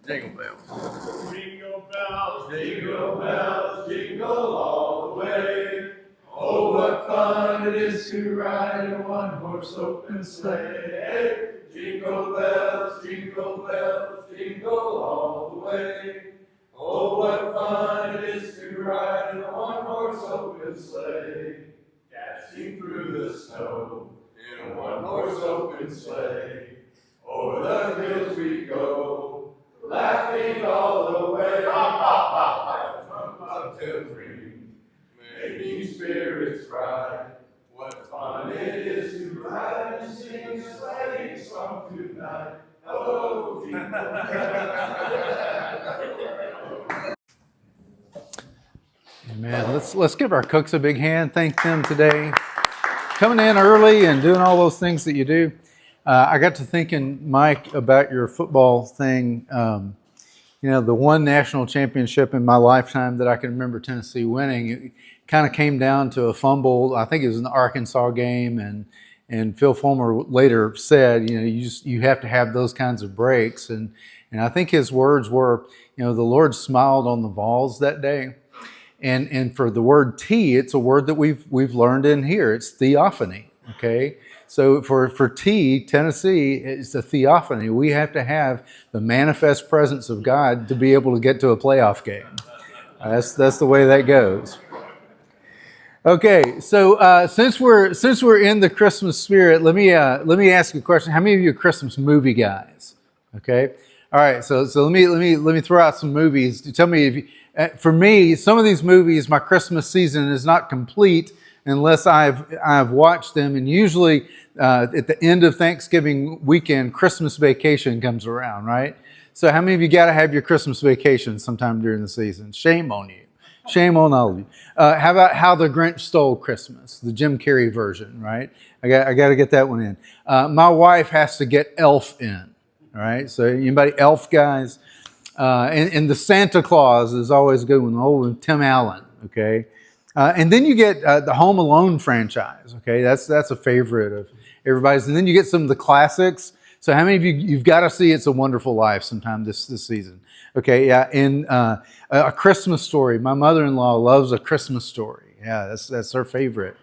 Jingle bells. Jingle bells, jingle all the way. Oh, what fun it is to ride in a one-horse open sleigh. Jingle bells, jingle all the way. Oh, what fun it is to ride in a one-horse open sleigh. Dashing through the snow in a one-horse open sleigh. Over the hills we go, laughing all the way. From up till green, making spirits bright. What fun it is to ride and sing a sleighing song tonight. Hello, jingle bells. Amen. Let's give our cooks a big hand. Thank them today. Coming in early and doing all those things that you do. I got to thinking, Mike, about your football thing. The one national championship in my lifetime that I can remember Tennessee winning, it kind of came down to a fumble. I think it was in the Arkansas game, and Phil Fulmer later said, you have to have those kinds of breaks. And I think his words were, the Lord smiled on the Vols that day. And for the word tea, it's a word that we've learned in here. It's theophany. Okay. So for tea, Tennessee, it's a theophany. We have to have the manifest presence of God to be able to get to a playoff game. That's the way that goes. Okay, so since we're in the Christmas spirit, let me ask you a question. How many of you are Christmas movie guys? Okay, all right. So let me throw out some movies. Tell me if you, for me, some of these movies, my Christmas season is not complete unless I've watched them, and usually at the end of Thanksgiving weekend, Christmas vacation comes around, right? So how many of you got to have your Christmas vacation sometime during the season? Shame on you. Shame on all of you. How about How the Grinch Stole Christmas, the Jim Carrey version, right? I got to get that one in. My wife has to get Elf in, all right? So anybody Elf guys? And the Santa Claus is always a good one, old Tim Allen, okay? And then you get the Home Alone franchise, okay? That's a favorite of everybody's. And then you get some of the classics. So how many of you've got to see It's a Wonderful Life sometime this season? Okay, yeah. And A Christmas Story. My mother-in-law loves A Christmas Story. Yeah, that's her favorite.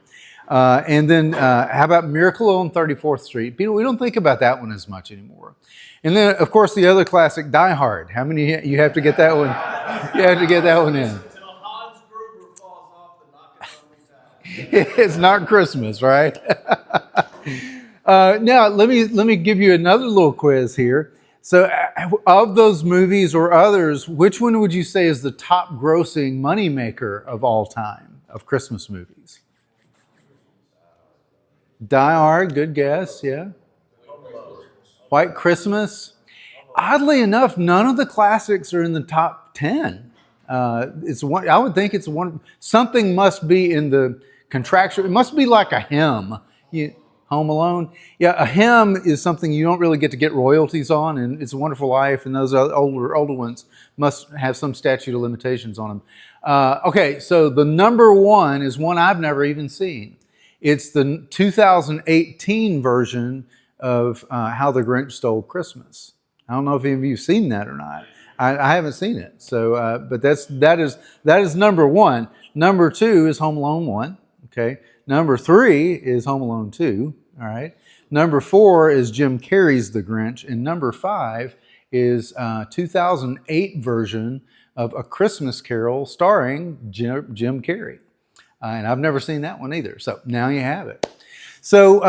And then how about Miracle on 34th Street? We don't think about that one as much anymore. And then, of course, the other classic, Die Hard. How many you have to get that one? You have to get that one in. It's not Christmas, right? Now, let me give you another little quiz here. So, of those movies or others, which one would you say is the top grossing moneymaker of all time of Christmas movies? Die Hard, good guess, yeah. White Christmas. Oddly enough, none of the classics are in the top 10. It's one. I would think it's one. Something must be in the contractual. It must be like a hymn. Home Alone. Yeah, a hymn is something you don't really get to get royalties on, and It's a Wonderful Life, and those older ones must have some statute of limitations on them. Okay, so the number one is one I've never even seen. It's the 2018 version of How the Grinch Stole Christmas. I don't know if any of you've seen that or not. I haven't seen it. So, but that is number one. Number two is Home Alone 1. Okay. Number 3 is Home Alone 2. All right. Number 4 is Jim Carrey's The Grinch, and number 5 is 2008 version of A Christmas Carol starring Jim Carrey. And I've never seen that one either. So now you have it. So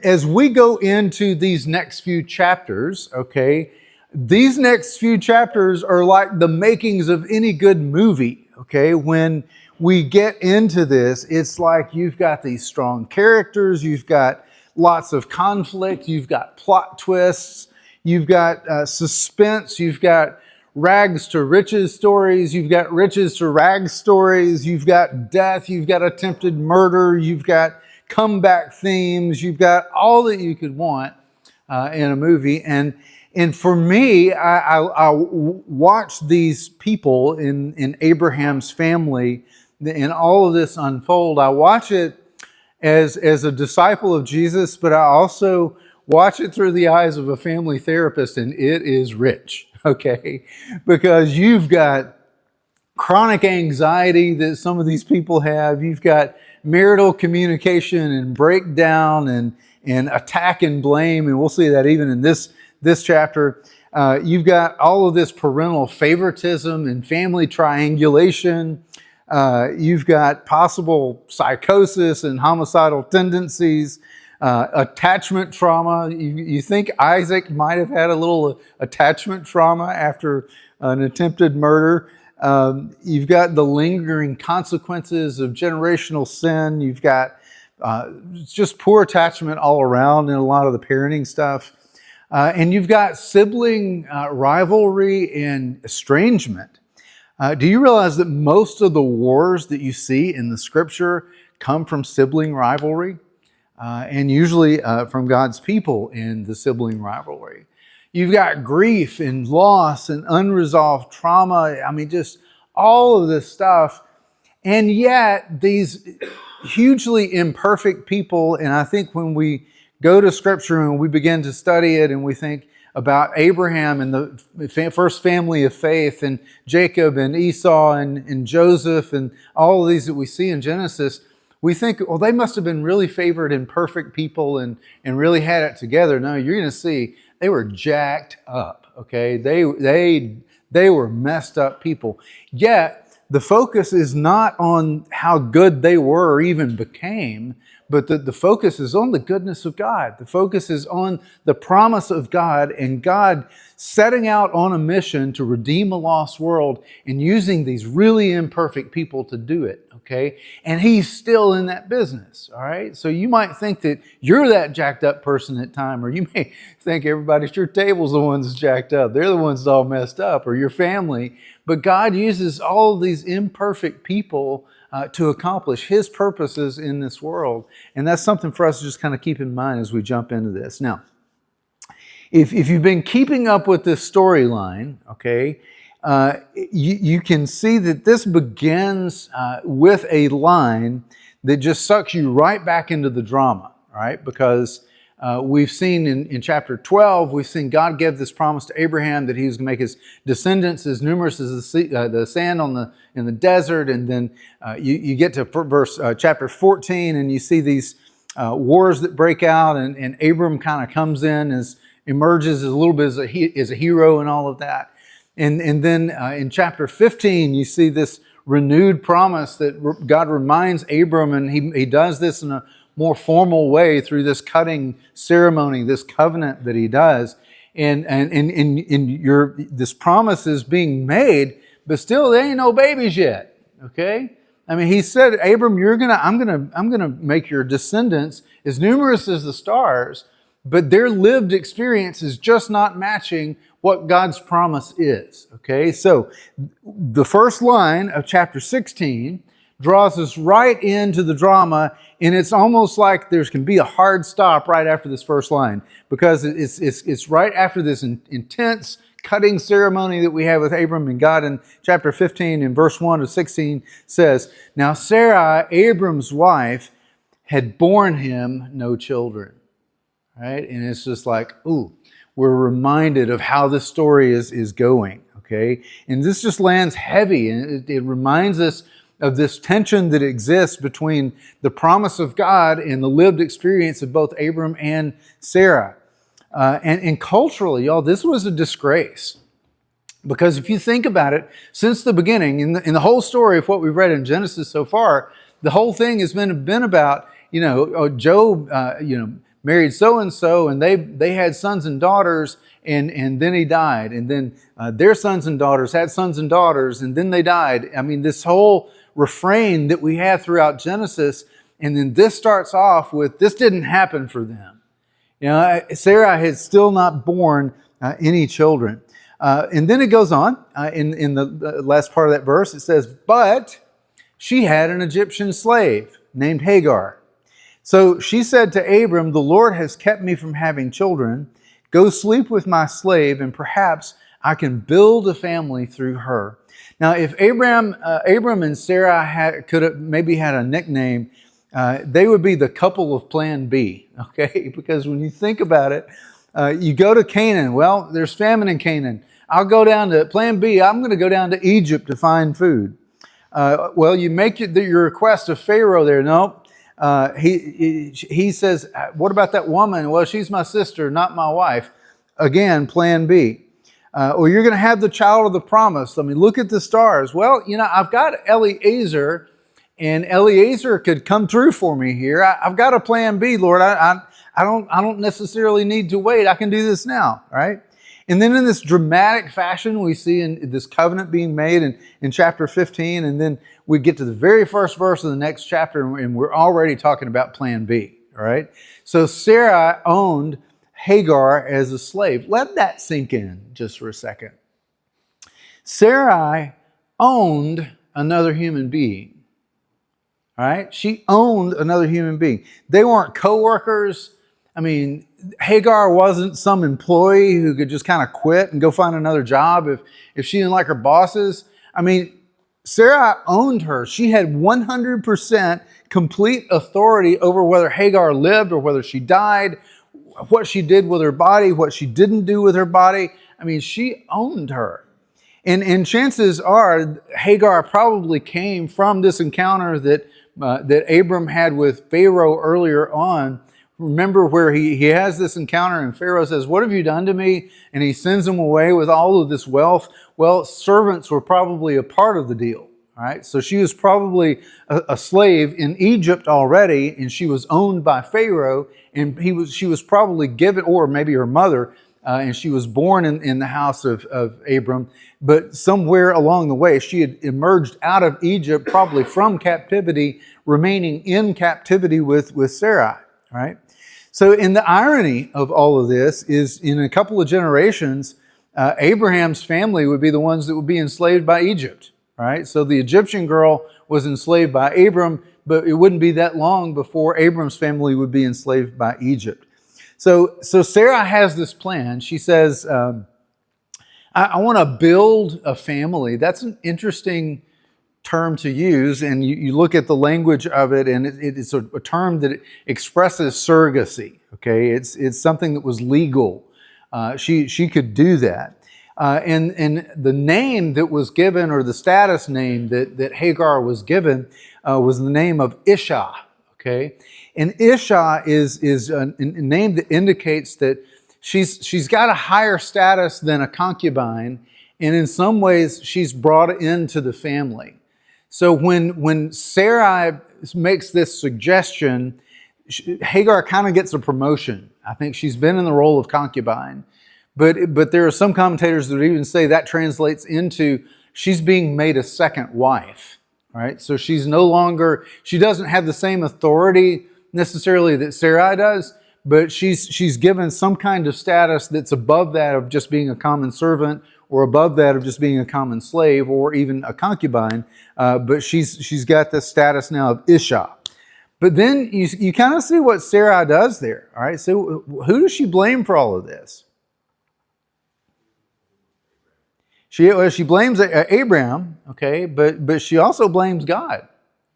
as we go into these next few chapters, okay, these next few chapters are like the makings of any good movie, okay? When we get into this, it's like you've got these strong characters, you've got lots of conflict, you've got plot twists, you've got suspense, you've got rags to riches stories, you've got riches to rags stories, you've got death, you've got attempted murder, you've got comeback themes, you've got all that you could want in a movie. And for me, I watch these people in Abraham's family and all of this unfold. I watch it as a disciple of Jesus, but I also watch it through the eyes of a family therapist, and it is rich. okay? Because you've got chronic anxiety that some of these people have. You've got marital communication and breakdown and attack and blame. And we'll see that even in this chapter. You've got all of this parental favoritism and family triangulation. You've got possible psychosis and homicidal tendencies, attachment trauma. You think Isaac might have had a little attachment trauma after an attempted murder. You've got the lingering consequences of generational sin. You've got just poor attachment all around in a lot of the parenting stuff. And you've got sibling rivalry and estrangement. Do you realize that most of the wars that you see in the scripture come from sibling rivalry? And usually from God's people in the sibling rivalry. You've got grief and loss and unresolved trauma. I mean, just all of this stuff. And yet, these hugely imperfect people, and I think when we go to Scripture and we begin to study it and we think about Abraham and the first family of faith and Jacob and Esau and Joseph and all of these that we see in Genesis, we think, well, they must have been really favored and perfect people and really had it together. No, you're going to see they were jacked up, okay? They were messed up people. Yet, the focus is not on how good they were or even became, but the focus is on the goodness of God. The focus is on the promise of God and God setting out on a mission to redeem a lost world and using these really imperfect people to do it, okay? And He's still in that business, all right? So you might think that you're that jacked up person at time, or you may think everybody at your table's the ones that's jacked up. They're the ones that's all messed up, or your family. But God uses all of these imperfect people to accomplish His purposes in this world. And that's something for us to just kind of keep in mind as we jump into this. Now, if you've been keeping up with this storyline, okay, you can see that this begins with a line that just sucks you right back into the drama, right? Because we've seen in chapter 12, we've seen God give this promise to Abraham that He was going to make his descendants as numerous as the sand in the desert. And then you get to chapter 14, and you see these wars that break out, and Abram kind of comes in, emerges as a little bit as a hero and all of that. And then in chapter 15, you see this renewed promise that God reminds Abram, and he does this in a more formal way through this cutting ceremony, this covenant that he does. And this promise is being made, but still there ain't no babies yet. Okay? I mean, he said, Abram, I'm gonna make your descendants as numerous as the stars, but their lived experience is just not matching what God's promise is. Okay? So the first line of chapter 16 draws us right into the drama, and it's almost like there can be a hard stop right after this first line, because it's right after this intense cutting ceremony that we have with Abram and God. In chapter 15 in verse 1 of 16 says, "Now Sarai, Abram's wife, had borne him no children." Right? And it's just like, ooh, we're reminded of how this story is going. Okay? And this just lands heavy, and it reminds us of this tension that exists between the promise of God and the lived experience of both Abram and Sarah. And culturally, y'all, this was a disgrace. Because if you think about it, since the beginning, in the whole story of what we've read in Genesis so far, the whole thing has been about, Job, married so-and-so, and they had sons and daughters, and then he died. And then their sons and daughters had sons and daughters, and then they died. I mean, this whole refrain that we have throughout Genesis, and then this starts off with, this didn't happen for them. Sarah had still not borne any children. And then it goes on in the last part of that verse. It says, but she had an Egyptian slave named Hagar. So she said to Abram, the Lord has kept me from having children. Go sleep with my slave, and perhaps I can build a family through her. Now, if Abram and Sarah could have maybe had a nickname, they would be the couple of Plan B, okay? Because when you think about it, you go to Canaan. Well, there's famine in Canaan. I'll go down to plan B. I'm going to go down to Egypt to find food. Well, you make your request of Pharaoh there. No, he says, what about that woman? Well, she's my sister, not my wife. Again, plan B. Or you're going to have the child of the promise. I mean, look at the stars. Well, I've got Eliezer, and Eliezer could come through for me here. I've got a plan B, Lord. I don't necessarily need to wait. I can do this now, right? And then in this dramatic fashion, we see in this covenant being made in chapter 15, and then we get to the very first verse of the next chapter, and we're already talking about plan B, all right? So Sarai owned Hagar as a slave. Let that sink in just for a second. Sarai owned another human being. All right? She owned another human being. They weren't co-workers. I mean, Hagar wasn't some employee who could just kind of quit and go find another job if she didn't like her bosses. I mean, Sarai owned her. She had 100% complete authority over whether Hagar lived or whether she died, what she did with her body, what she didn't do with her body. I mean, she owned her. And chances are Hagar probably came from this encounter that Abram had with Pharaoh earlier on. Remember where he has this encounter and Pharaoh says, what have you done to me? And he sends him away with all of this wealth. Well, servants were probably a part of the deal. All right, so she was probably a slave in Egypt already, and she was owned by Pharaoh, and she was probably given, or maybe her mother, and she was born in the house of Abram, but somewhere along the way, she had emerged out of Egypt, probably from captivity, remaining in captivity with Sarai, right? So in the irony of all of this is in a couple of generations, Abraham's family would be the ones that would be enslaved by Egypt. Right? So the Egyptian girl was enslaved by Abram, but it wouldn't be that long before Abram's family would be enslaved by Egypt. So Sarah has this plan. She says, I want to build a family. That's an interesting term to use, and you look at the language of it, and it's a term that expresses surrogacy. Okay, it's something that was legal. She could do that. And the name that was given, or the status name that Hagar was given, was the name of Isha. Okay, and Isha is a name that indicates that she's got a higher status than a concubine, and in some ways she's brought into the family. So when Sarai makes this suggestion, Hagar kind of gets a promotion. I think she's been in the role of concubine. But there are some commentators that even say that translates into she's being made a second wife, right? So she doesn't have the same authority necessarily that Sarai does, but she's given some kind of status that's above that of just being a common servant, or above that of just being a common slave, or even a concubine. But she's got this status now of Isha. But then you kind of see what Sarai does there, all right? So who does she blame for all of this? She blames Abraham, okay, but she also blames God,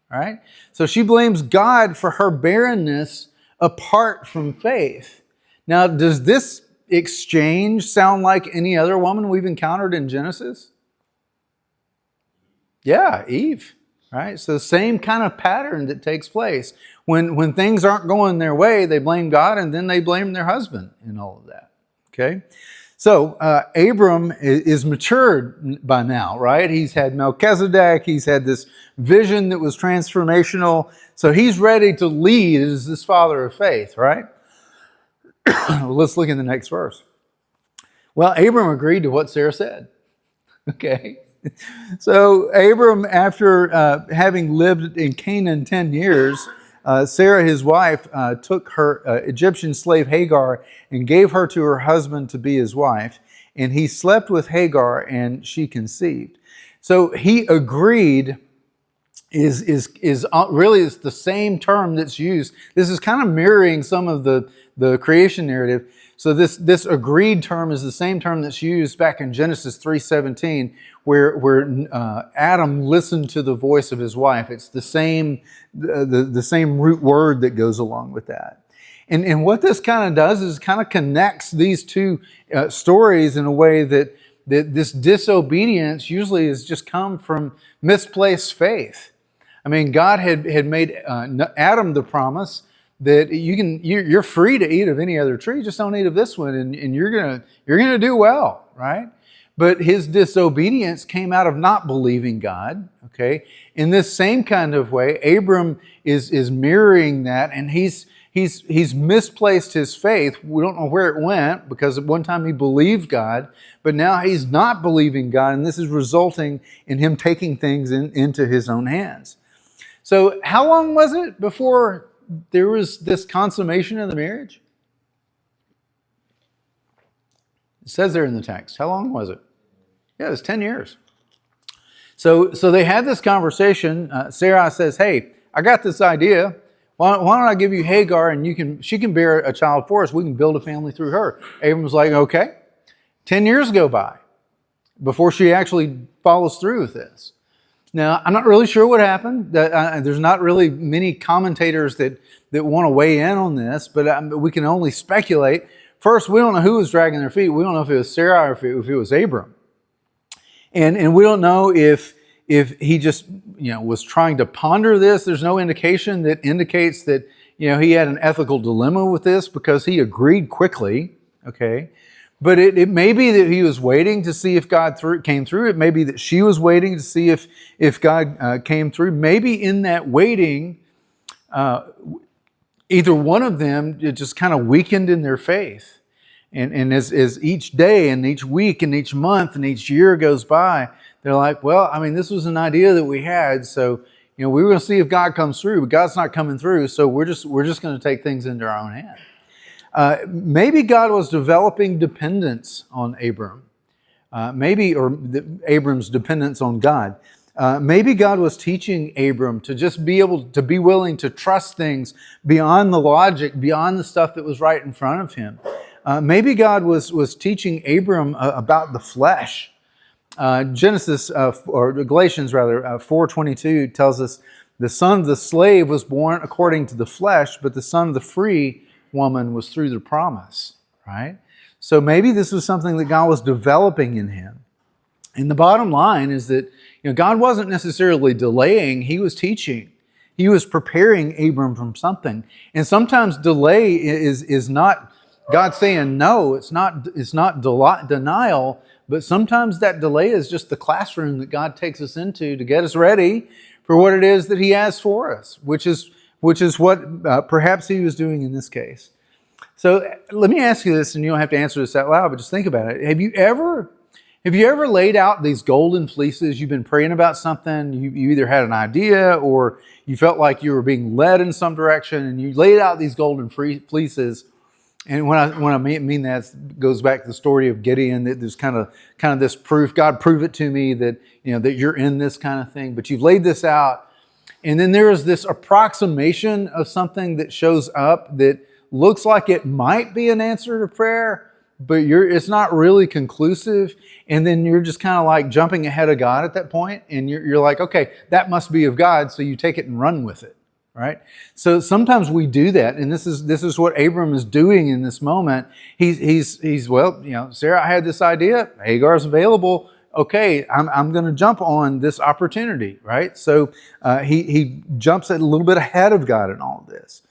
right? So she blames God for her barrenness apart from faith. Now, does this exchange sound like any other woman we've encountered in Genesis? Yeah, Eve, right? So the same kind of pattern that takes place. When things aren't going their way, they blame God, and then they blame their husband in all of that, okay? So Abram is matured by now, right? He's had Melchizedek. He's had this vision that was transformational. So he's ready to lead as this father of faith, right? Well, let's look in the next verse. Well, Abram agreed to what Sarah said. Okay. So Abram, after having lived in Canaan 10 years, Sarah, his wife, took her Egyptian slave Hagar and gave her to her husband to be his wife. And he slept with Hagar and she conceived. So he agreed is really is the same term that's used. This is kind of mirroring some of the creation narrative. So this agreed term is the same term that's used back in Genesis 3:17, where Adam listened to the voice of his wife. It's the same root word that goes along with that. And what this kind of does is kind of connects these two stories in a way that that this disobedience usually has just come from misplaced faith. I mean, God had made Adam the promise that you're free to eat of any other tree, just don't eat of this one, and you're gonna do well, right? But his disobedience came out of not believing God. Okay, in this same kind of way, Abram is mirroring that, and he's misplaced his faith. We don't know where it went, because at one time he believed God, but now he's not believing God, and this is resulting in him taking things into his own hands. So how long was it before there was this consummation of the marriage? It says there in the text. How long was it? Yeah, it was 10 years. So they had this conversation. Sarai says, hey, I got this idea. Why don't I give you Hagar, and she can bear a child for us. We can build a family through her. Abram was like, okay. 10 years go by before she actually follows through with this. Now, I'm not really sure what happened. There's not really many commentators that want to weigh in on this, but we can only speculate. First, we don't know who was dragging their feet. We don't know if it was Sarai or if it was Abram. And we don't know if he just was trying to ponder this. There's no indication that indicates that he had an ethical dilemma with this, because he agreed quickly. Okay, but it may be that he was waiting to see if God came through. It may be that she was waiting to see if God came through. Maybe in that waiting, either one of them just kind of weakened in their faith. And as each day and each week and each month and each year goes by, they're like, well, I mean, this was an idea that we had, so we were going to see if God comes through, but God's not coming through, so we're just going to take things into our own hand. Maybe God was developing dependence on Abram, Abram's dependence on God. Maybe God was teaching Abram to just be able to be willing to trust things beyond the logic, beyond the stuff that was right in front of him. Maybe God was teaching Abram about the flesh. Galatians 4:22 tells us the son of the slave was born according to the flesh, but the son of the free woman was through the promise, right? So maybe this was something that God was developing in him. And the bottom line is that God wasn't necessarily delaying, he was teaching. He was preparing Abram from something. And sometimes delay is not God saying no, it's not denial, but sometimes that delay is just the classroom that God takes us into to get us ready for what it is that he has for us, which is what perhaps he was doing in this case. So let me ask you this, and you don't have to answer this out loud, but just think about it. Have you ever laid out these golden fleeces? You've been praying about something, you either had an idea or you felt like you were being led in some direction, and you laid out these golden fleeces. And when I mean that, it goes back to the story of Gideon, that there's kind of this proof. God, prove it to me that that you're in this kind of thing. But you've laid this out, and then there is this approximation of something that shows up that looks like it might be an answer to prayer, but it's not really conclusive. And then you're just kind of like jumping ahead of God at that point, and you're like, okay, that must be of God, so you take it and run with it. Right? So sometimes we do that, and this is what Abram is doing in this moment. He's Sarah, I had this idea, Hagar's available. Okay, I'm going to jump on this opportunity, right? So he jumps a little bit ahead of God in all of this.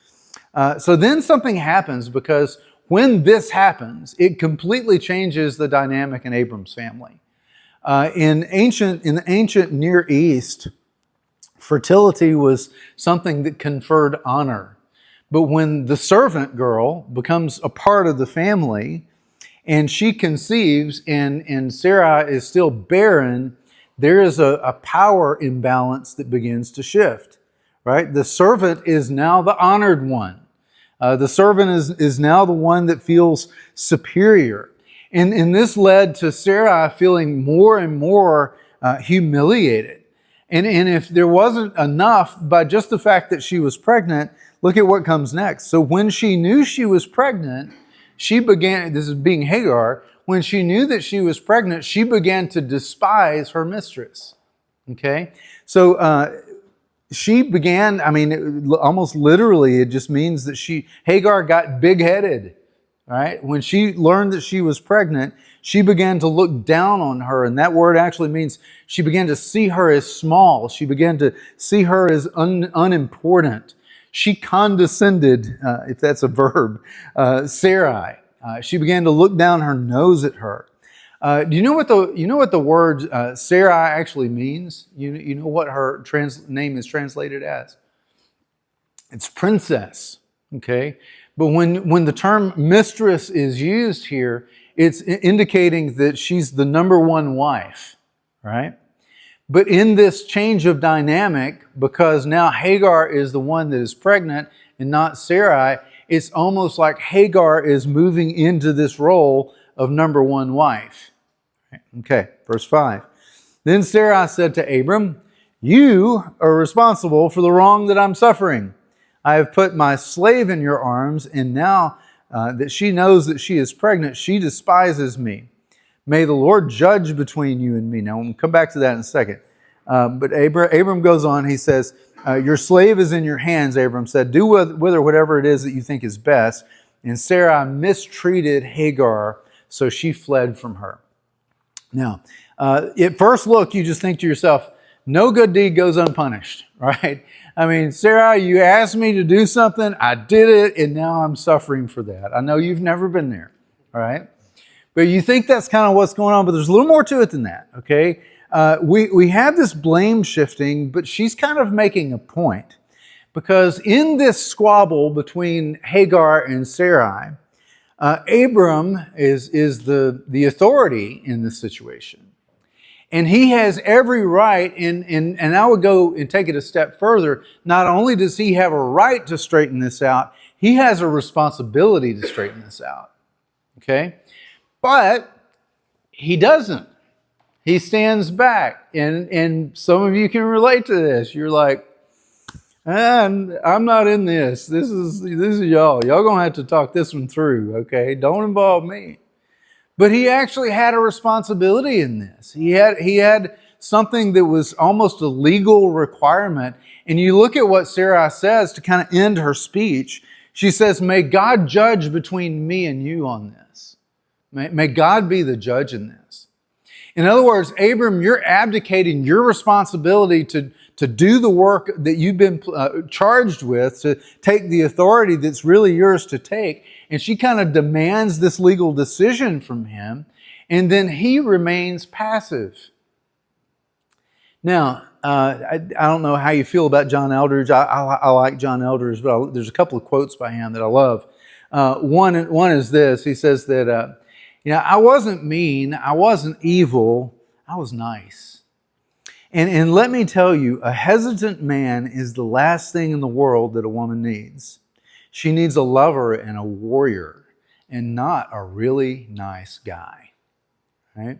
So then something happens, because when this happens, it completely changes the dynamic in Abram's family. In the ancient Near East, fertility was something that conferred honor. But when the servant girl becomes a part of the family and she conceives and Sarah is still barren, there is a power imbalance that begins to shift, right? The servant is now the honored one. The servant is now the one that feels superior. And this led to Sarah feeling more and more humiliated. And if there wasn't enough by just the fact that she was pregnant, look at what comes next. So when she knew she was pregnant, she began, this is being Hagar, when she knew that she was pregnant, she began to despise her mistress. Okay? So she began, almost literally, it just means that Hagar got big-headed. Right? When she learned that she was pregnant, She began to look down on her, and that word actually means she began to see her as small. She began to see her as unimportant. She condescended, if that's a verb, Sarai. She began to look down her nose at her. Do you know what the word Sarai actually means? You know what her name is translated as? It's princess. Okay, but when the term mistress is used here, it's indicating that she's the number one wife, right? But in this change of dynamic, because now Hagar is the one that is pregnant and not Sarai, it's almost like Hagar is moving into this role of number one wife. Okay, verse 5. Then Sarai said to Abram, "You are responsible for the wrong that I'm suffering. I have put my slave in your arms, and now that she knows that she is pregnant, she despises me. May the Lord judge between you and me." Now, we'll come back to that in a second. But Abram goes on. He says, "Your slave is in your hands," Abram said. "Do with her whatever it is that you think is best." And Sarai mistreated Hagar, so she fled from her. Now, at first look, you just think to yourself, no good deed goes unpunished, right? I mean, Sarai, you asked me to do something, I did it, and now I'm suffering for that. I know you've never been there, all right? But you think that's kind of what's going on, but there's a little more to it than that, okay? We have this blame shifting, but she's kind of making a point. Because in this squabble between Hagar and Sarai, Abram is the authority in this situation. And he has every right, and I would go and take it a step further. Not only does he have a right to straighten this out, he has a responsibility to straighten this out. Okay? But he doesn't. He stands back. And some of you can relate to this. You're like, I'm not in this. This is y'all. Y'all gonna have to talk this one through, okay? Don't involve me. But he actually had a responsibility in this. He had something that was almost a legal requirement. And you look at what Sarai says to kind of end her speech. She says, "May God judge between me and you on this. May God be the judge in this." In other words, Abram, you're abdicating your responsibility to do the work that you've been charged with, to take the authority that's really yours to take. And she kind of demands this legal decision from him, and then he remains passive. Now, I don't know how you feel about John Eldredge. I like John Eldredge, but there's a couple of quotes by him that I love. One is this. He says that, I wasn't mean, I wasn't evil, I was nice. And let me tell you, a hesitant man is the last thing in the world that a woman needs. She needs a lover and a warrior, and not a really nice guy. Right?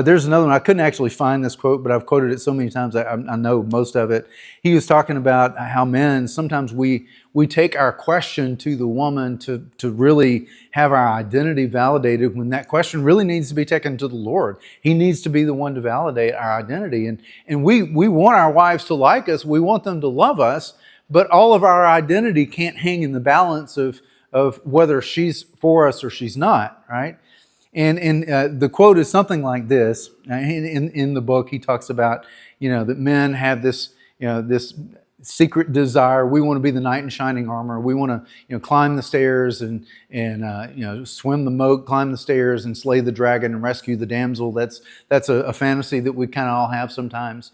There's another one. I couldn't actually find this quote, but I've quoted it so many times I know most of it. He was talking about how men, sometimes we take our question to the woman to really have our identity validated, when that question really needs to be taken to the Lord. He needs to be the one to validate our identity. And we want our wives to like us. We want them to love us. But all of our identity can't hang in the balance of whether she's for us or she's not, right? And the quote is something like this. In the book, he talks about, that men have this, this secret desire. We want to be the knight in shining armor. We want to, climb the stairs and swim the moat, climb the stairs and slay the dragon and rescue the damsel. That's a fantasy that we kind of all have sometimes.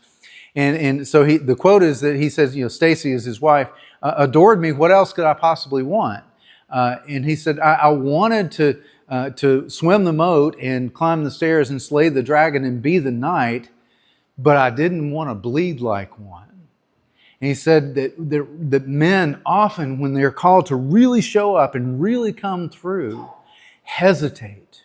And so the quote is that he says, Stacy is his wife, adored me. What else could I possibly want? And he said, I wanted to swim the moat and climb the stairs and slay the dragon and be the knight, but I didn't want to bleed like one. And he said that men often, when they're called to really show up and really come through, hesitate.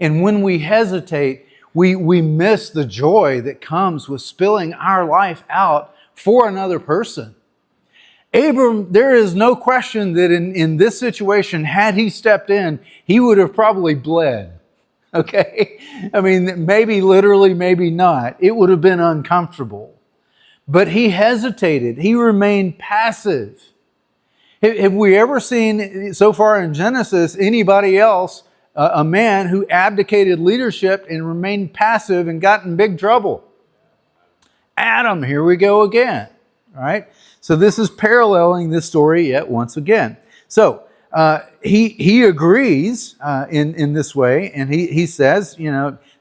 And when we hesitate, we miss the joy that comes with spilling our life out for another person. Abram, there is no question that in this situation, had he stepped in, he would have probably bled. Okay? I mean, maybe literally, maybe not. It would have been uncomfortable. But he hesitated. He remained passive. Have we ever seen, so far in Genesis, anybody else a man who abdicated leadership and remained passive and got in big trouble. Adam, here we go again. All right. So this is paralleling this story yet once again. So he agrees in this way, and he says,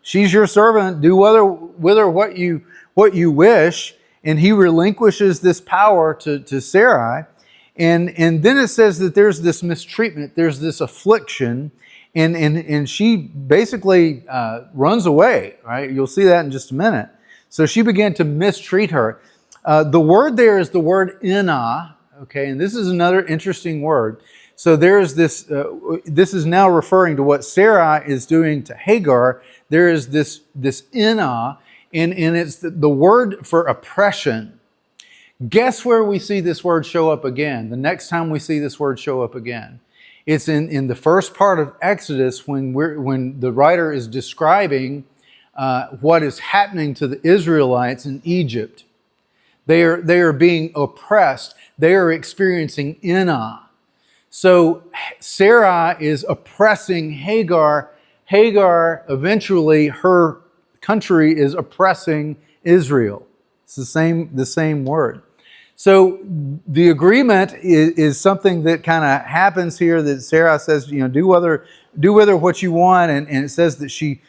she's your servant. Do with her what you wish. And he relinquishes this power to Sarai. And then it says that there's this mistreatment, there's this affliction, and she basically runs away. Right? You'll see that in just a minute. So she began to mistreat her. The word there is the word inah. Okay, and this is another interesting word. So there's this. This is now referring to what Sarai is doing to Hagar. There is this inah. And it's the word for oppression. Guess where we see this word show up again? The next time we see this word show up again. It's in the first part of Exodus when the writer is describing what is happening to the Israelites in Egypt. They are being oppressed. They are experiencing inah. So Sarah is oppressing Hagar. Hagar, eventually, her country is oppressing Israel. It's the same word. So the agreement is something that kind of happens here, that Sarah says, do with her what you want, and it says that she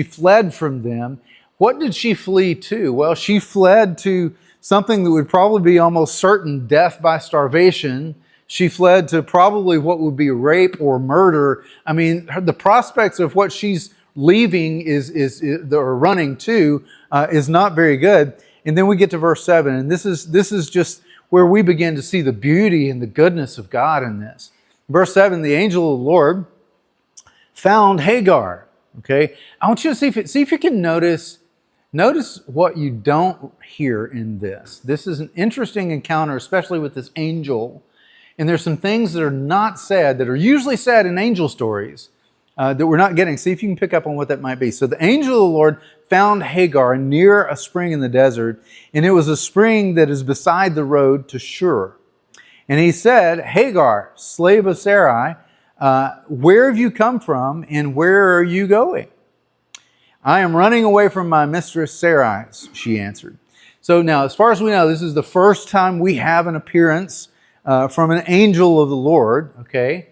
fled from them. What did she flee to? Well, she fled to something that would probably be almost certain death by starvation. She fled to probably what would be rape or murder. I mean, the prospects of what she's leaving or running to is not very good. And then we get to verse 7, and this is just where we begin to see the beauty and the goodness of God in this. Verse 7, the angel of the Lord found Hagar. Okay, I want you to see if you can notice what you don't hear in this. This is an interesting encounter, especially with this angel. And there's some things that are not said, that are usually said in angel stories, that we're not getting. See if you can pick up on what that might be. So the angel of the Lord found Hagar near a spring in the desert, and it was a spring that is beside the road to Shur. And he said, Hagar, slave of Sarai, where have you come from, and where are you going? I am running away from my mistress Sarai, she answered. So now, as far as we know, this is the first time we have an appearance from an angel of the Lord, okay?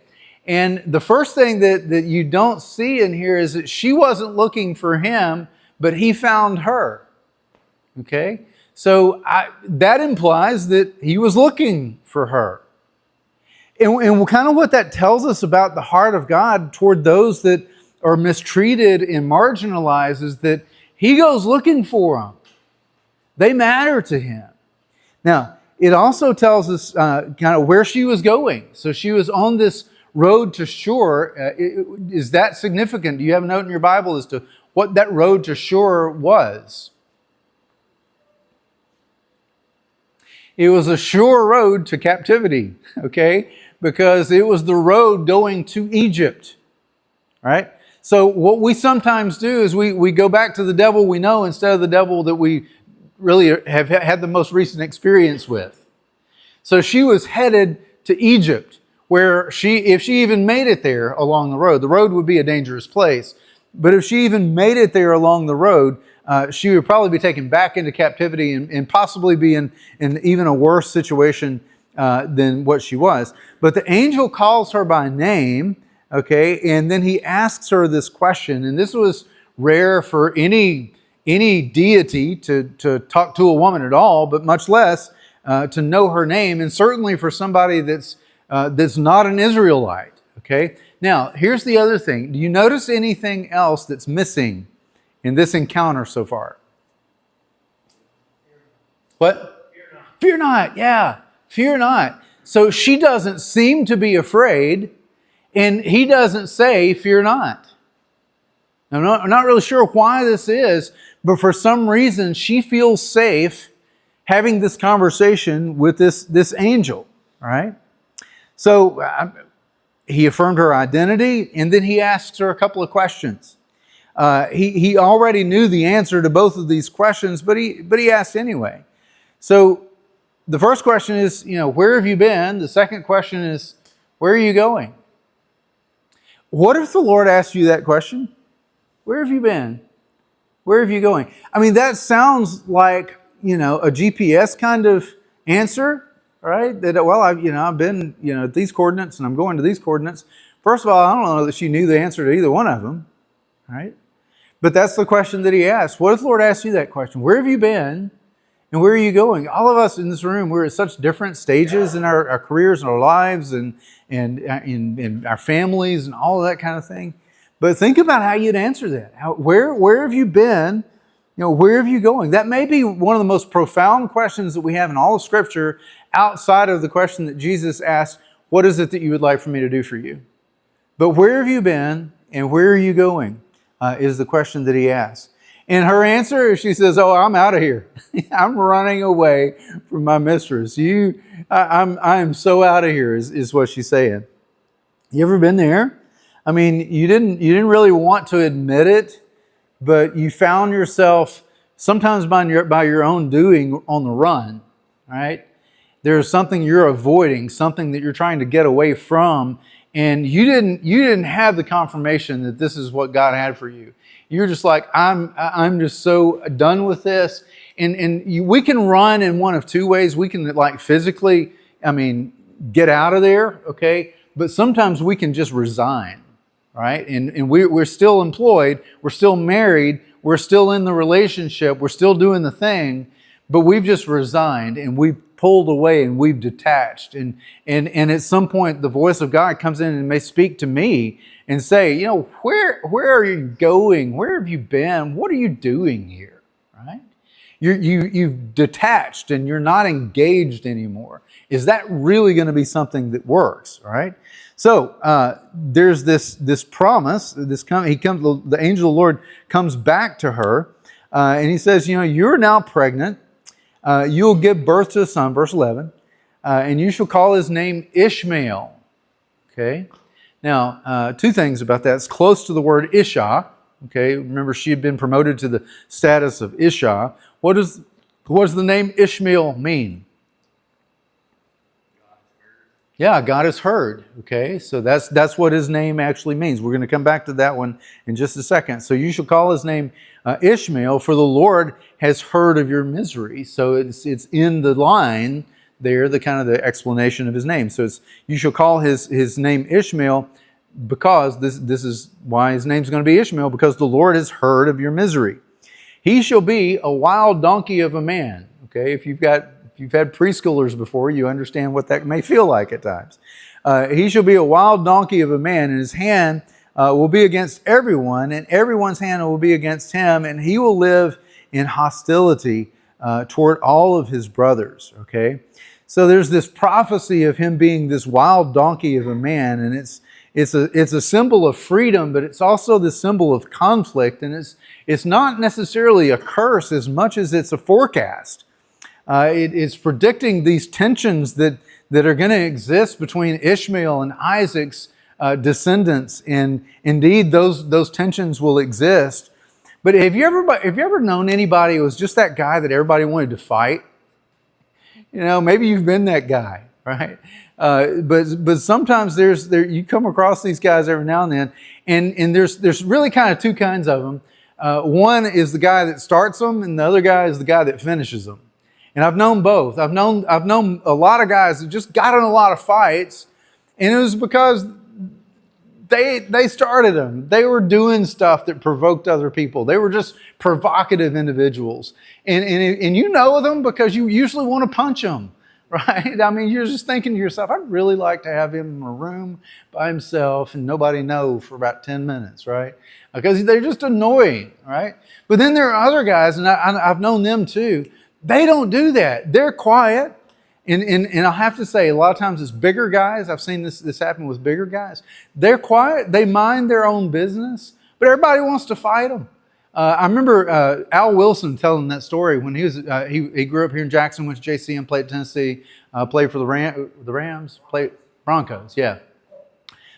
And the first thing that you don't see in here is that she wasn't looking for him, but he found her, okay? So that implies that he was looking for her. And kind of what that tells us about the heart of God toward those that are mistreated and marginalized is that he goes looking for them. They matter to him. Now, it also tells us kind of where she was going. So she was on this road to Shur. Is that significant? Do you have a note in your Bible as to what that road to Shur was? It was a sure road to captivity, okay? Because it was the road going to Egypt, right? So what we sometimes do is we go back to the devil we know instead of the devil that we really have had the most recent experience with. So she was headed to Egypt, where if she even made it there along the road would be a dangerous place. But if she even made it there along the road, she would probably be taken back into captivity and possibly be in even a worse situation than what she was. But the angel calls her by name, okay, and then he asks her this question, and this was rare for any deity to talk to a woman at all, but much less to know her name, and certainly for somebody that's not an Israelite, okay? Now, here's the other thing. Do you notice anything else that's missing in this encounter so far? What? Fear not, yeah. Fear not. So she doesn't seem to be afraid, and he doesn't say, fear not. I'm not really sure why this is, but for some reason she feels safe having this conversation with this angel, all right? So he affirmed her identity, and then he asks her a couple of questions. He already knew the answer to both of these questions, but he asked anyway. So the first question is, where have you been? The second question is, where are you going? What if the Lord asked you that question? Where have you been? Where are you going? I mean, that sounds like, a GPS kind of answer, right? That, well, I've been, at these coordinates and I'm going to these coordinates. First of all, I don't know that she knew the answer to either one of them, right? But that's the question that he asked. What if the Lord asked you that question? Where have you been and where are you going? All of us in this room, we're at such different stages in our careers and our lives and in our families and all of that kind of thing. But think about how you'd answer that. Where have you been? Where have you going? That may be one of the most profound questions that we have in all of Scripture outside of the question that Jesus asked, what is it that you would like for me to do for you? But where have you been and where are you going is the question that he asked. And her answer is she says, oh, I'm out of here. I'm running away from my mistress. I am so out of here is what she's saying. You ever been there? I mean, you didn't really want to admit it, but you found yourself sometimes by your own doing on the run, right? There's something you're avoiding, something that you're trying to get away from, and you didn't have the confirmation that this is what God had for you. You're just like, I'm just so done with this. We can run in one of two ways. We can like physically, get out of there, okay? But sometimes we can just resign, right? And we're still employed, we're still married, we're still in the relationship, we're still doing the thing, but we've just resigned and we've pulled away and we've detached. And at some point, the voice of God comes in and may speak to me and say, where are you going? Where have you been? What are you doing here, right? You've detached and you're not engaged anymore. Is that really going to be something that works, right? So there's this promise. The angel of the Lord comes back to her, and he says, you're now pregnant. You'll give birth to a son, verse 11, and you shall call his name Ishmael. Okay. Now, two things about that. It's close to the word Isha. Okay. Remember, she had been promoted to the status of Isha. What does the name Ishmael mean? Yeah, God has heard. Okay, so that's what his name actually means. We're going to come back to that one in just a second. So you shall call his name Ishmael, for the Lord has heard of your misery. So it's in the line there, the kind of the explanation of his name. So you shall call his name Ishmael, because this is why his name's going to be Ishmael, because the Lord has heard of your misery. He shall be a wild donkey of a man. Okay, if you've had preschoolers before, you understand what that may feel like at times. He shall be a wild donkey of a man, and his hand will be against everyone, and everyone's hand will be against him, and he will live in hostility toward all of his brothers. Okay, so there's this prophecy of him being this wild donkey of a man, and it's a symbol of freedom, but it's also the symbol of conflict, and it's not necessarily a curse as much as it's a forecast. It's predicting these tensions that are going to exist between Ishmael and Isaac's descendants, and indeed those tensions will exist. But have you ever known anybody who was just that guy that everybody wanted to fight? Maybe you've been that guy, right? But sometimes you come across these guys every now and then, and there's really kind of two kinds of them. One is the guy that starts them, and the other guy is the guy that finishes them. And I've known both. I've known a lot of guys that just got in a lot of fights, and it was because they started them. They were doing stuff that provoked other people. They were just provocative individuals, and you know them because you usually want to punch them, right? I mean, you're just thinking to yourself, I'd really like to have him in a room by himself and nobody know for about 10 minutes, right? Because they're just annoying, right? But then there are other guys, and I've known them too. They don't do that. They're quiet. And I'll have to say, a lot of times it's bigger guys. I've seen this happen with bigger guys. They're quiet. They mind their own business, but everybody wants to fight them. I remember Al Wilson telling that story when he grew up here in Jackson, went to JC and played at Tennessee, played for the Rams, played Broncos, yeah.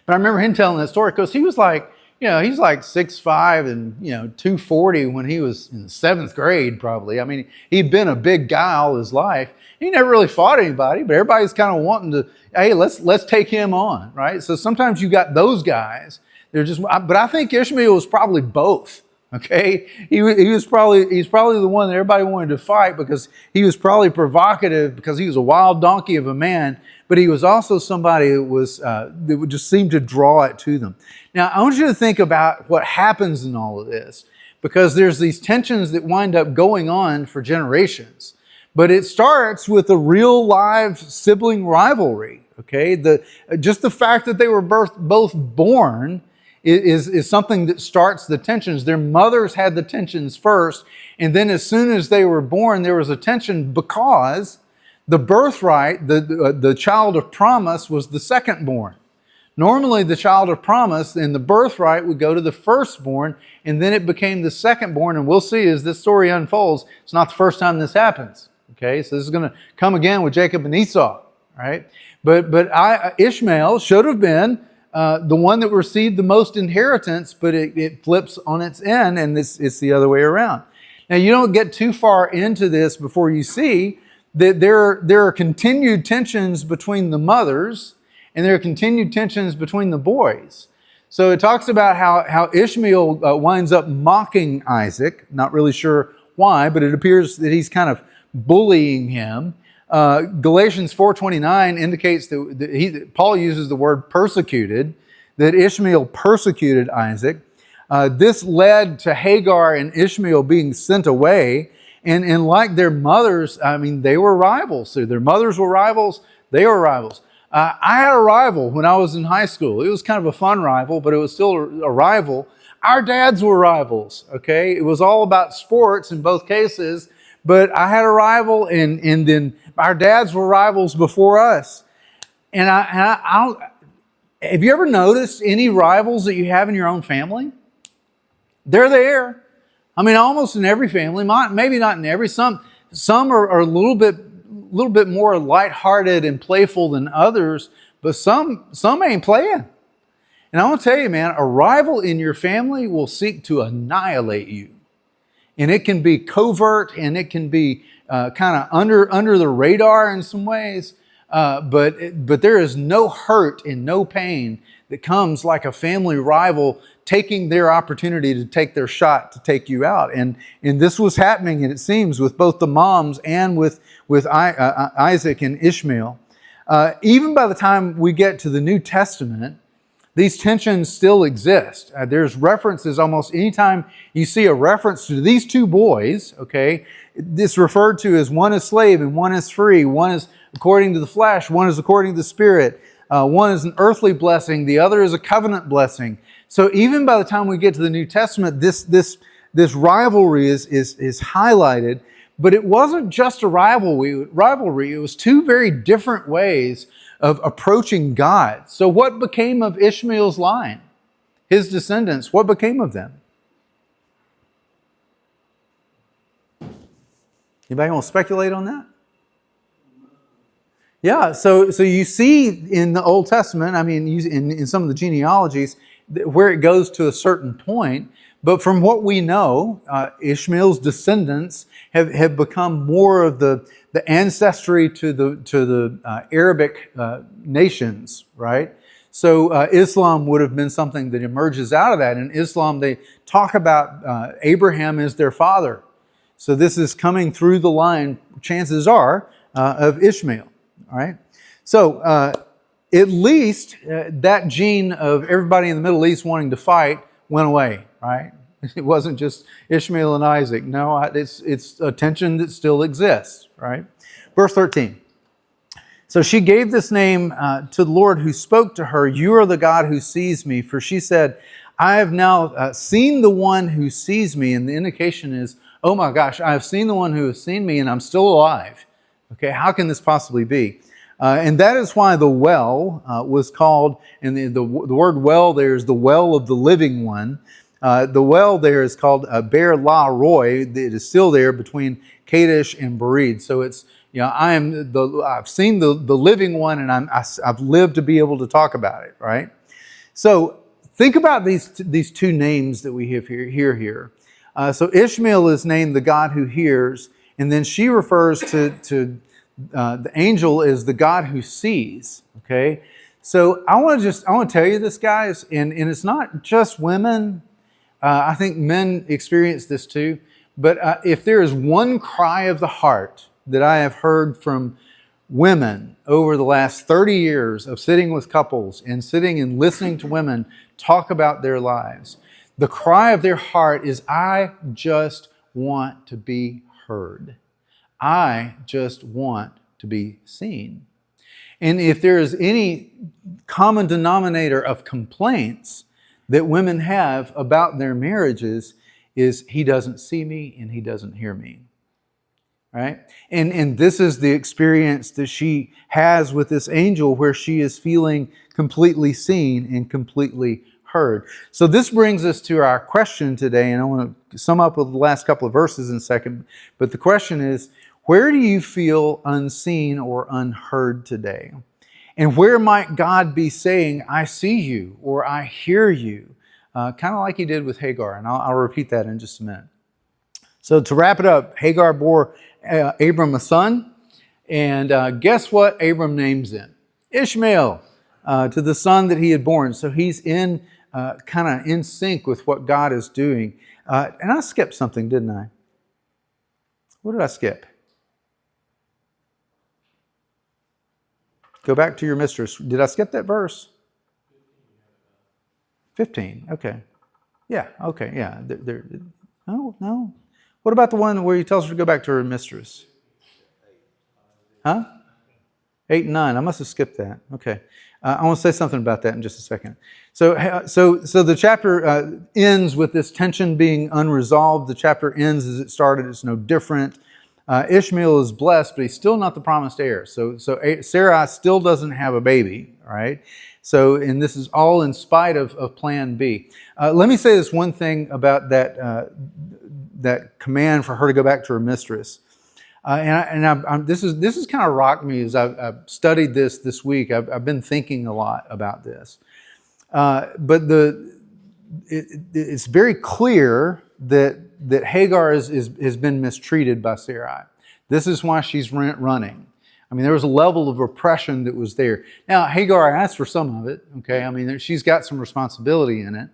But I remember him telling that story because he was like, he's like 6'5" and, 240 when he was in the 7th grade probably. I mean, he'd been a big guy all his life. He never really fought anybody, but everybody's kind of wanting to, hey, let's take him on, right? So sometimes you got those guys But I think Ishmael was probably both. Okay, he's probably the one that everybody wanted to fight because he was probably provocative because he was a wild donkey of a man, but he was also somebody that would just seem to draw it to them. Now, I want you to think about what happens in all of this, because there's these tensions that wind up going on for generations. But it starts with a real live sibling rivalry. Okay, just the fact that they were both born is something that starts the tensions. Their mothers had the tensions first, and then as soon as they were born, there was a tension because the birthright, the child of promise, was the second born. Normally, the child of promise and the birthright would go to the firstborn, and then it became the secondborn. And we'll see as this story unfolds, it's not the first time this happens. Okay, so this is going to come again with Jacob and Esau, right? But Ishmael should have been the one that received the most inheritance, but it flips on its end, and it's the other way around. Now, you don't get too far into this before you see that there are continued tensions between the mothers, and there are continued tensions between the boys. So it talks about how Ishmael winds up mocking Isaac. Not really sure why, but it appears that he's kind of bullying him. Galatians 4:29 indicates that Paul uses the word persecuted, that Ishmael persecuted Isaac. This led to Hagar and Ishmael being sent away. And like their mothers, I mean, they were rivals. So their mothers were rivals, they were rivals. I had a rival when I was in high school. It was kind of a fun rival, but it was still a rival. Our dads were rivals, okay? It was all about sports in both cases, but I had a rival, and then our dads were rivals before us. And have you ever noticed any rivals that you have in your own family? They're there. I mean, almost in every family, maybe not in every. Some are a little bit more lighthearted and playful than others, but some ain't playing. And I want to tell you, man, a rival in your family will seek to annihilate you. And it can be covert, and it can be kind of under the radar in some ways. But there is no hurt and no pain that comes like a family rival taking their opportunity to take their shot to take you out. And this was happening, and it seems, with both the moms and with Isaac and Ishmael. Even by the time we get to the New Testament, these tensions still exist. There's references almost anytime you see a reference to these two boys, okay, this referred to as one is slave and one is free. One is according to the flesh, one is according to the spirit. One is an earthly blessing, the other is a covenant blessing. So even by the time we get to the New Testament, this rivalry is highlighted. But it wasn't just a rivalry. It was two very different ways of approaching God. So what became of Ishmael's line? His descendants, what became of them? Anybody want to speculate on that? Yeah, so you see in the Old Testament, I mean, in some of the genealogies, where it goes to a certain point. But from what we know, Ishmael's descendants have become more of the ancestry to the Arabic nations, right? So Islam would have been something that emerges out of that. In Islam, they talk about Abraham as their father. So this is coming through the line, chances are, of Ishmael, all right? So at least that gene of everybody in the Middle East wanting to fight went away, right? It wasn't just Ishmael and Isaac. No, it's a tension that still exists, right? Verse 13. So she gave this name to the Lord who spoke to her, "You are the God who sees me." For she said, "I have now seen the one who sees me." And the indication is, oh my gosh, I have seen the one who has seen me and I'm still alive. Okay, how can this possibly be? And that is why the well was called, and the word well there is the well of the living one. The well there is called Beer La Roy. It is still there between Kadesh and Bered. So it's, I've seen the living one, and I've lived to be able to talk about it, right? So think about these two names that we have here. So Ishmael is named the God who hears, and then she refers to the angel as the God who sees. Okay, So I want to tell you this, guys, and it's not just women. I think men experience this too. But if there is one cry of the heart that I have heard from women over the last 30 years of sitting with couples and sitting and listening to women talk about their lives, the cry of their heart is, I just want to be heard. I just want to be seen. And if there is any common denominator of complaints that women have about their marriages, is he doesn't see me and he doesn't hear me. Right? And this is the experience that she has with this angel, where she is feeling completely seen and completely heard. So this brings us to our question today, and I want to sum up with the last couple of verses in a second. But the question is, where do you feel unseen or unheard today? And where might God be saying, I see you, or I hear you? Kind of like he did with Hagar. And I'll repeat that in just a minute. So to wrap it up, Hagar bore Abram a son. And guess what Abram names him? Ishmael, to the son that he had born. So he's kind of in sync with what God is doing. And I skipped something, didn't I? What did I skip? Go back to your mistress. Did I skip that verse? 15. Okay. Yeah. Okay. Yeah. No. What about the one where he tells her to go back to her mistress? Huh? 8 and 9. I must have skipped that. Okay. I want to say something about that in just a second. So the chapter ends with this tension being unresolved. The chapter ends as it started. It's no different. Ishmael is blessed, but he's still not the promised heir. So Sarai still doesn't have a baby, right? And this is all in spite of Plan B. Let me say this one thing about that command for her to go back to her mistress. This is kind of rocked me as I've studied this week. I've been thinking a lot about this. But it's very clear that Hagar has been mistreated by Sarai. This is why she's running. I mean, there was a level of oppression that was there. Now, Hagar asked for some of it, okay? I mean, she's got some responsibility in it.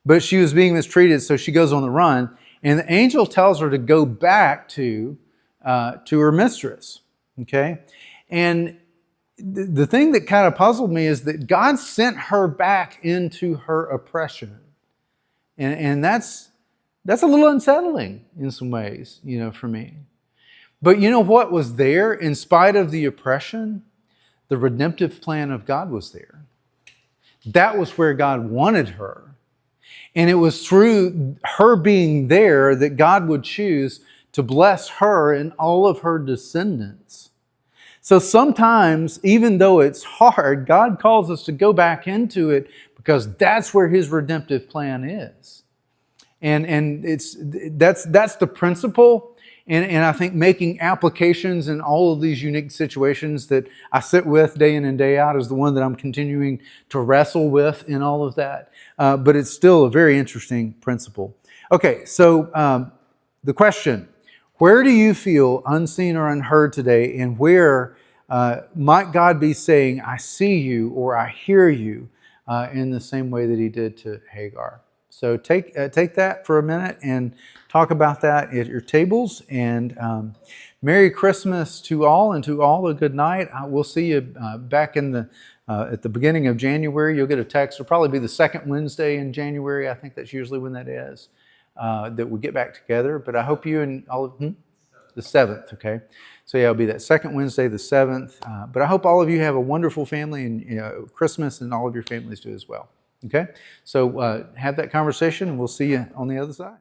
But she was being mistreated, so she goes on the run. And the angel tells her to go back to her mistress, okay? And the thing that kind of puzzled me is that God sent her back into her oppression. And that's a little unsettling in some ways, for me. But you know what was there? In spite of the oppression, the redemptive plan of God was there. That was where God wanted her. And it was through her being there that God would choose to bless her and all of her descendants. So sometimes, even though it's hard, God calls us to go back into it because that's where His redemptive plan is. And that's the principle. And I think making applications in all of these unique situations that I sit with day in and day out is the one that I'm continuing to wrestle with in all of that. But it's still a very interesting principle. Okay, so the question, where do you feel unseen or unheard today? And where might God be saying, I see you or I hear you in the same way that He did to Hagar? So take that for a minute and talk about that at your tables. And Merry Christmas to all, and to all a good night. We'll see you back at the beginning of January. You'll get a text. It'll probably be the second Wednesday in January. I think that's usually when that is, that we get back together. But I hope you and all of the 7th, okay? So yeah, it'll be that second Wednesday, the 7th. But I hope all of you have a wonderful family and Christmas, and all of your families do as well. Okay? So have that conversation, and we'll see you on the other side.